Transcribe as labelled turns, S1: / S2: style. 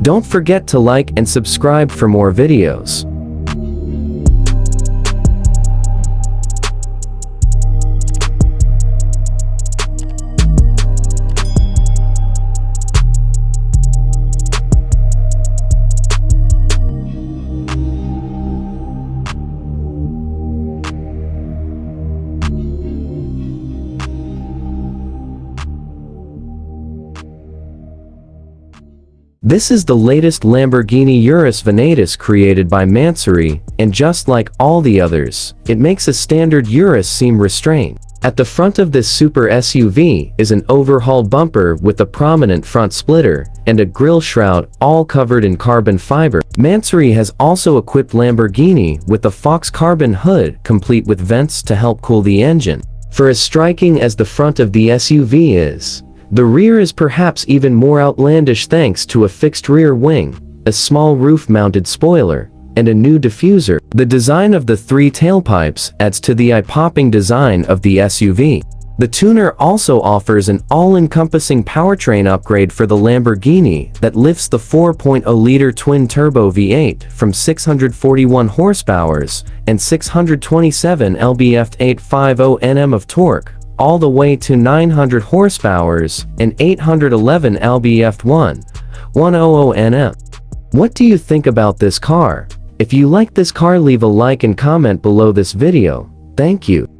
S1: Don't forget to like and subscribe for more videos. This is the latest Lamborghini Urus Venatus created by Mansory, and just like all the others, it makes a standard Urus seem restrained. At the front of this super SUV is an overhauled bumper with a prominent front splitter, and a grille shroud, all covered in carbon fiber. Mansory has also equipped Lamborghini with a Fox carbon hood complete with vents to help cool the engine. For as striking as the front of the SUV is, the rear is perhaps even more outlandish thanks to a fixed rear wing, a small roof-mounted spoiler, and a new diffuser. The design of the three tailpipes adds to the eye-popping design of the SUV. The tuner also offers an all-encompassing powertrain upgrade for the Lamborghini that lifts the 4.0-liter twin-turbo V8 from 641 horsepower and 627 lb-ft 850 Nm of torque, all the way to 900 horsepower and 811 lb-ft 110 Nm. What do you think about this car? If you like this car, leave a like and comment below this video. Thank you.